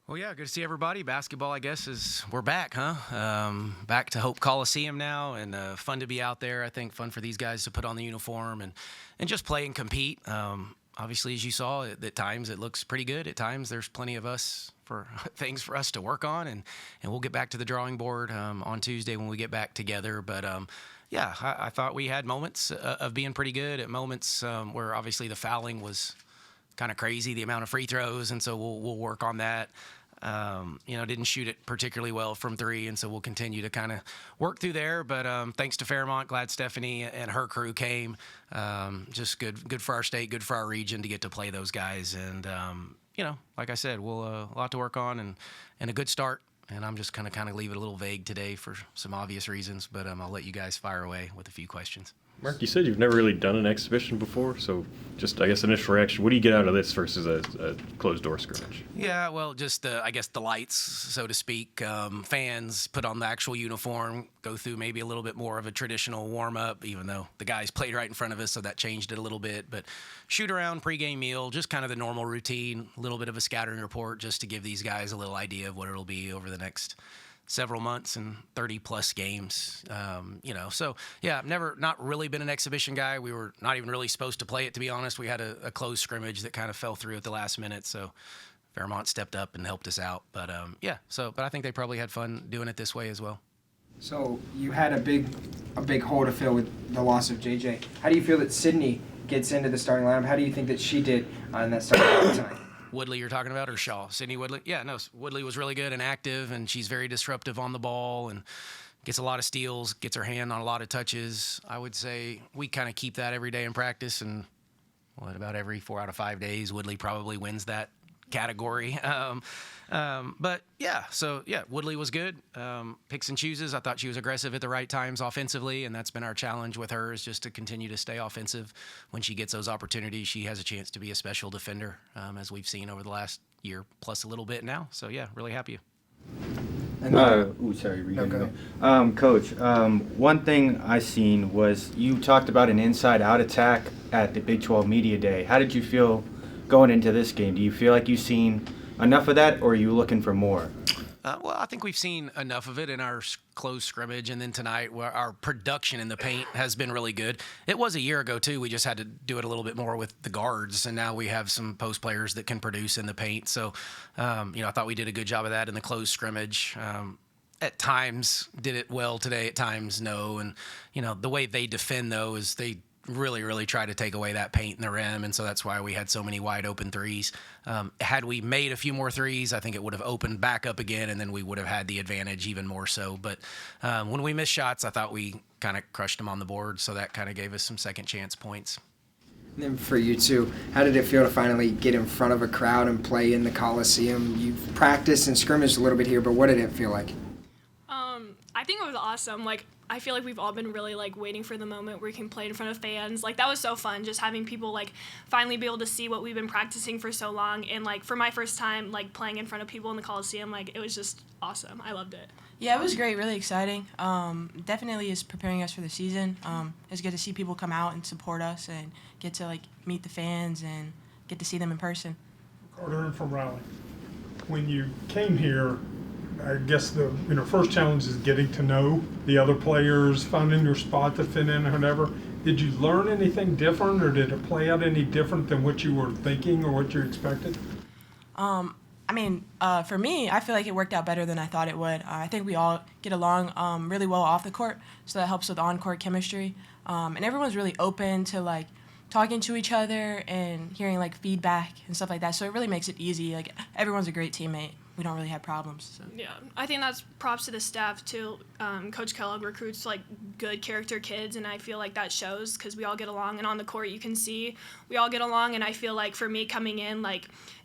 Well, yeah, good to see everybody. Basketball, I guess, we're back, huh? Back to Hope Coliseum now, and fun to be out there. I think fun for these guys to put on the uniform and just play and compete. Obviously, as you saw, at times it looks pretty good. At times there's plenty of things for us to work on, and we'll get back to the drawing board on Tuesday when we get back together. But yeah, I thought we had moments of being pretty good, at moments where obviously the fouling was kind of crazy, the amount of free throws, and so we'll work on that. Didn't shoot it particularly well from three, and so we'll continue to kind of work through there. But thanks to Fairmont, glad Stephanie and her crew came. Just good for our state, good for our region to get to play those guys. And like I said, we'll a lot to work on and a good start. And I'm just kind of leave it a little vague today for some obvious reasons, but I'll let you guys fire away with a few questions. Mark, you said you've never really done an exhibition before, so just, I guess, initial reaction. What do you get out of this versus a closed-door scrimmage? Yeah, well, just, I guess, the lights, so to speak. Fans put on the actual uniform, go through maybe a little bit more of a traditional warm-up, even though the guys played right in front of us, so that changed it a little bit. But shoot-around, pregame meal, just kind of the normal routine, a little bit of a scattering report just to give these guys a little idea of what it'll be over the next several months and 30-plus games, So, yeah, I've not really been an exhibition guy. We were not even really supposed to play it, to be honest. We had a closed scrimmage that kind of fell through at the last minute, so Fairmont stepped up and helped us out. But, but I think they probably had fun doing it this way as well. So you had a big hole to fill with the loss of JJ. How do you feel that Sydney gets into the starting lineup? How do you think that she did in that starting lineup tonight? Woodley you're talking about, or Shaw? Sydney Woodley? Yeah, no, Woodley was really good and active, and she's very disruptive on the ball and gets a lot of steals, gets her hand on a lot of touches. I would say we kind of keep that every day in practice, and about every 4 out of 5 days, Woodley probably wins that category. Woodley was good. Picks and chooses. I thought she was aggressive at the right times offensively, and that's been our challenge with her, is just to continue to stay offensive. When she gets those opportunities, she has a chance to be a special defender, as we've seen over the last year plus a little bit now. So, yeah, really happy. Coach, one thing I seen was you talked about an inside-out attack at the Big 12 Media Day. How did you feel going into this game? Do you feel like you've seen enough of that, or are you looking for more? Well, I think we've seen enough of it in our closed scrimmage, and then tonight where our production in the paint has been really good. It was a year ago, too. We just had to do it a little bit more with the guards, and now we have some post players that can produce in the paint. So, I thought we did a good job of that in the closed scrimmage. At times did it well today, at times no. And, the way they defend, though, is they really try to take away that paint in the rim, and so that's why we had so many wide open threes. Had we made a few more threes, I think it would have opened back up again, and then we would have had the advantage even more so. But when we missed shots, I thought we kind of crushed them on the board, so that kind of gave us some second chance points. And then for you too, how did it feel to finally get in front of a crowd and play in the Coliseum? You've practiced and scrimmaged a little bit here, but what did it feel like? I think it was awesome. I feel like we've all been really waiting for the moment where we can play in front of fans. That was so fun, just having people finally be able to see what we've been practicing for so long. And for my first time playing in front of people in the Coliseum, it was just awesome. I loved it. Yeah, it was great, really exciting. Definitely is preparing us for the season. It's good to see people come out and support us and get to meet the fans and get to see them in person. Carter from Raleigh. When you came here, I guess the first challenge is getting to know the other players, finding your spot to fit in or whatever. Did you learn anything different, or did it play out any different than what you were thinking or what you expected? For me, I feel like it worked out better than I thought it would. I think we all get along really well off the court, so that helps with on-court chemistry. And everyone's really open to talking to each other and hearing feedback and stuff like that. So it really makes it easy. Everyone's a great teammate. We don't really have problems. So. Yeah, I think that's props to the staff too. Coach Kellogg recruits good character kids, and I feel like that shows because we all get along. And on the court, you can see we all get along. And I feel like for me coming in,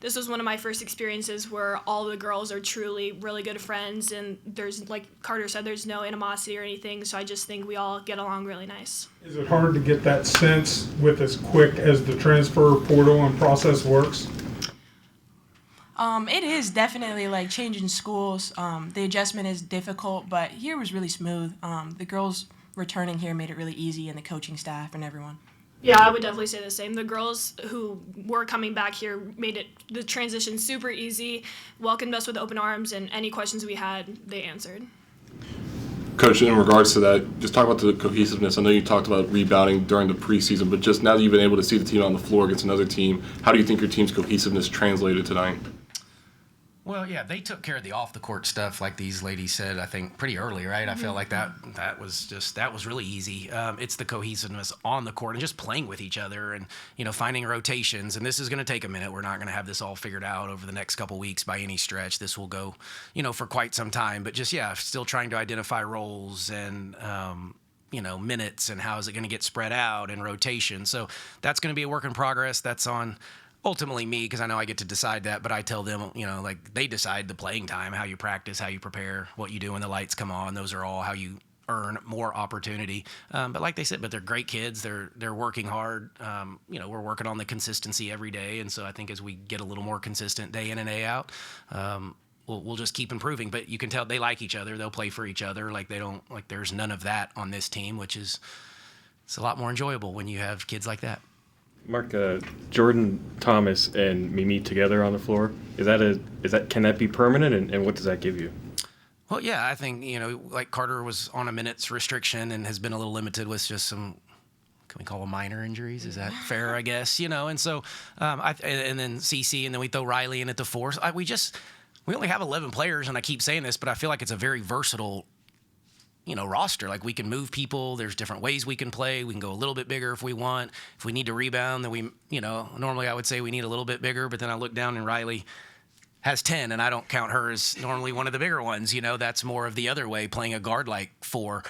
this was one of my first experiences where all the girls are truly really good friends, and there's Carter said, there's no animosity or anything. So I just think we all get along really nice. Is it hard to get that sense with as quick as the transfer portal and process works? It is definitely changing schools. The adjustment is difficult, but here was really smooth. The girls returning here made it really easy, and the coaching staff and everyone. Yeah, I would definitely say the same. The girls who were coming back here made the transition super easy, welcomed us with open arms, and any questions we had, they answered. Coach, in regards to that, just talk about the cohesiveness. I know you talked about rebounding during the preseason, but just now that you've been able to see the team on the floor against another team, how do you think your team's cohesiveness translated tonight? Well, yeah, they took care of the off-the-court stuff, like these ladies said, I think, pretty early, right? I feel like that was really easy. It's the cohesiveness on the court and just playing with each other and, finding rotations. And this is going to take a minute. We're not going to have this all figured out over the next couple weeks by any stretch. This will go, for quite some time. But just, still trying to identify roles and, minutes and how is it going to get spread out and rotation. So that's going to be a work in progress. That's on ultimately me, because I know I get to decide that, but I tell them, they decide the playing time, how you practice, how you prepare, what you do when the lights come on. Those are all how you earn more opportunity. But like they said, they're great kids. They're working hard. We're working on the consistency every day. And so I think as we get a little more consistent day in and day out, we'll just keep improving. But you can tell they like each other. They'll play for each other. There's none of that on this team, which is, it's a lot more enjoyable when you have kids like that. Mark, Jordan Thomas and Mimi together on the floor, can that be permanent, and what does that give you? Well, yeah, I think, like Carter was on a minutes restriction and has been a little limited with just some, can we call them minor injuries? Is that fair, I guess? And so, and then CC, and then we throw Riley in at the 4. So we only have 11 players, and I keep saying this, but I feel like it's a very versatile roster. Like, we can move people. There's different ways we can play. We can go a little bit bigger if we want. If we need to rebound, then normally I would say we need a little bit bigger, but then I look down and Riley has 10, and I don't count her as normally one of the bigger ones. That's more of the other way, playing a guard like 4.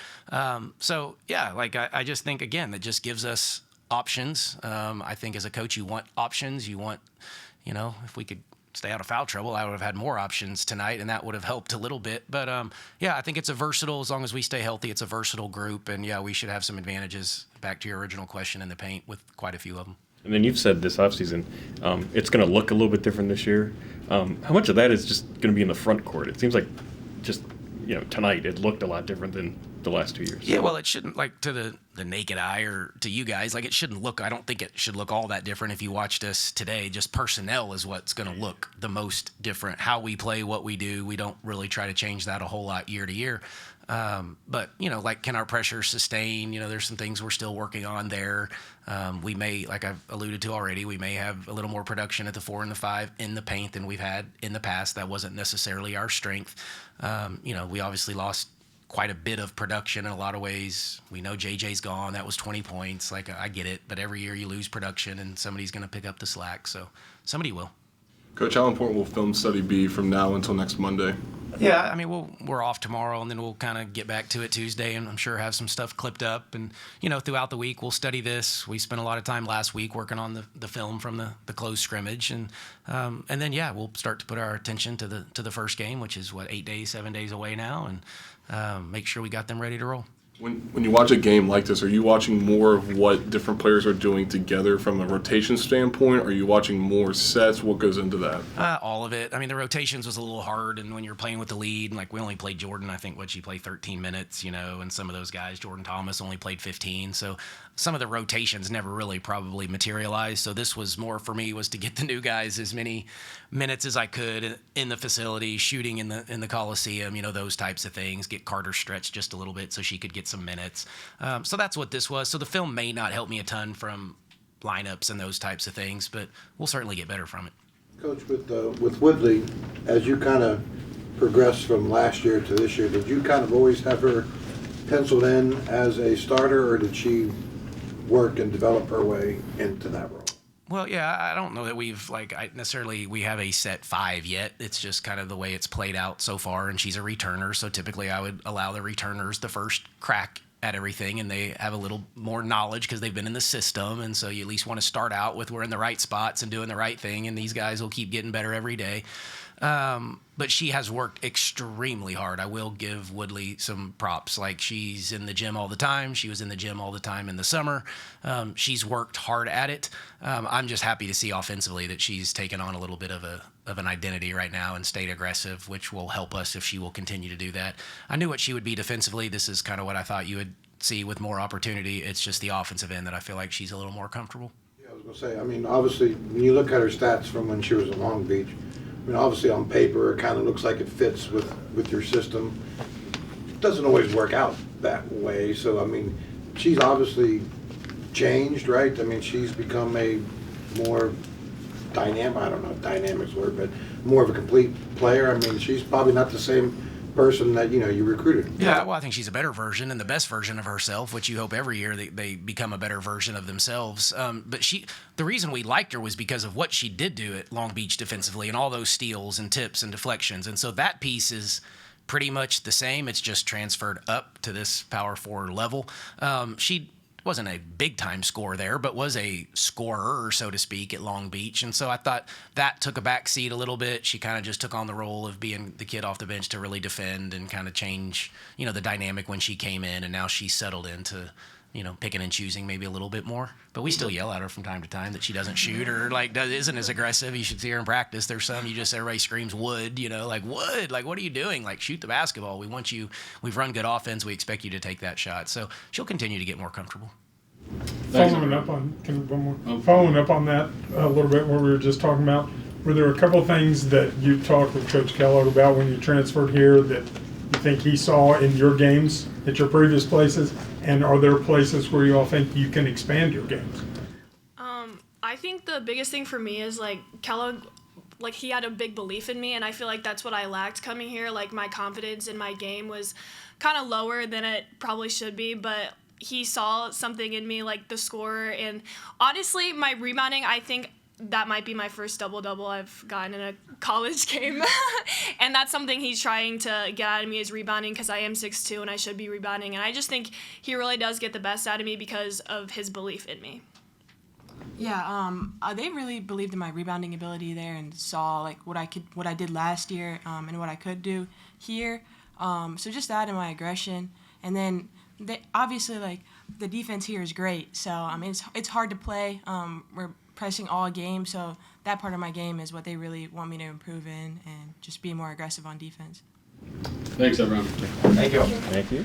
So, yeah, I just think, again, that just gives us options. I think as a coach, you want options. You want, if we could stay out of foul trouble, I would have had more options tonight, and that would have helped a little bit. But, I think it's a versatile, as long as we stay healthy, it's a versatile group. And, we should have some advantages, back to your original question, in the paint with quite a few of them. And then you've said this offseason, it's going to look a little bit different this year. How much of that is just going to be in the front court? It seems like just, tonight it looked a lot different than the last 2 years. Yeah, well, it shouldn't, to the naked eye or to you guys, it shouldn't look, I don't think it should look all that different if you watched us today. Just personnel is what's going to look the most different. How we play, what we do, we don't really try to change that a whole lot year to year. But, can our pressure sustain? There's some things we're still working on there. We may, like I've alluded to already, we may have a little more production at the 4 and the 5 in the paint than we've had in the past. That wasn't necessarily our strength. We obviously lost quite a bit of production in a lot of ways. We know JJ's gone. That was 20 points. I get it. But every year you lose production, and somebody's going to pick up the slack. So somebody will. Coach, how important will film study be from now until next Monday? Yeah, I mean, we're off tomorrow, and then we'll kind of get back to it Tuesday, and I'm sure have some stuff clipped up. And, throughout the week, we'll study this. We spent a lot of time last week working on the film from the closed scrimmage. And then, we'll start to put our attention to the first game, which is, 7 days away now, and make sure we got them ready to roll. When you watch a game like this, are you watching more of what different players are doing together from a rotation standpoint? Are you watching more sets? What goes into that? All of it. I mean, the rotations was a little hard, and when you're playing with the lead, we only played Jordan, I think, she played 13 minutes, and some of those guys, Jordan Thomas, only played 15. So some of the rotations never really probably materialized. So this was more for me, was to get the new guys as many minutes as I could in the facility, shooting in the Coliseum, those types of things. Get Carter stretched just a little bit so she could get some minutes. So that's what this was. So the film may not help me a ton from lineups and those types of things, but we'll certainly get better from it. Coach, with Woodley, as you kind of progressed from last year to this year, did you kind of always have her penciled in as a starter, or did she work and develop her way into that role? Well, yeah, I don't know that we have a set 5 yet. It's just kind of the way it's played out so far, and she's a returner, so typically I would allow the returners the first crack at everything, and they have a little more knowledge because they've been in the system, and so you at least want to start out with we're in the right spots and doing the right thing, and these guys will keep getting better every day. But she has worked extremely hard. I will give Woodley some props. She's in the gym all the time. She was in the gym all the time in the summer. She's worked hard at it. I'm just happy to see offensively that she's taken on a little bit of an identity right now and stayed aggressive, which will help us if she will continue to do that. I knew what she would be defensively. This is kind of what I thought you would see with more opportunity. It's just the offensive end that I feel like she's a little more comfortable. Yeah, I was gonna say, I mean, obviously, when you look at her stats from when she was at Long Beach, I mean, obviously on paper, it kind of looks like it fits with your system. It doesn't always work out that way, so I mean, she's obviously changed, right? I mean, she's become a more dynamic, I don't know if dynamic's the word, but more of a complete player. I mean, she's probably not the same person that, you know, you recruited. Yeah, well, I think she's a better version and the best version of herself, which you hope every year they become a better version of themselves. But the reason we liked her was because of what she did do at Long Beach defensively and all those steals and tips and deflections. And so that piece is pretty much the same. It's just transferred up to this power forward level. She wasn't a big-time scorer there, but was a scorer, so to speak, at Long Beach. And so I thought that took a back seat a little bit. She kind of just took on the role of being the kid off the bench to really defend and kind of change, you know, the dynamic when she came in. And now she's settled into, you know, picking and choosing maybe a little bit more. But we still yell at her from time to time that she doesn't shoot or, like, isn't as aggressive. You should see her in practice. There's some everybody screams wood, you know, like, wood, like, what are you doing? Like, shoot the basketball. We want you. We've run good offense. We expect you to take that shot. So she'll continue to get more comfortable. Following up on that a little bit, what we were just talking about, were there a couple of things that you talked with Coach Kellogg about when you transferred here that you think he saw in your games at your previous places? And are there places where you all think you can expand your games? I think the biggest thing for me is, like, Kellogg, like, he had a big belief in me, and I feel like that's what I lacked coming here. Like, my confidence in my game was kind of lower than it probably should be, but he saw something in me, like the scorer. And honestly, my rebounding, I think that might be my first double-double I've gotten in a college game. And that's something he's trying to get out of me, is rebounding, because I am 6'2", and I should be rebounding. And I just think he really does get the best out of me because of his belief in me. Yeah, they really believed in my rebounding ability there and saw, like, what I did last year and what I could do here. So just that and my aggression. And then obviously, like, the defense here is great. So, I mean, it's hard to play. We're pressing all game. So that part of my game is what they really want me to improve in and just be more aggressive on defense. Thanks, everyone. Thank you. Thank you.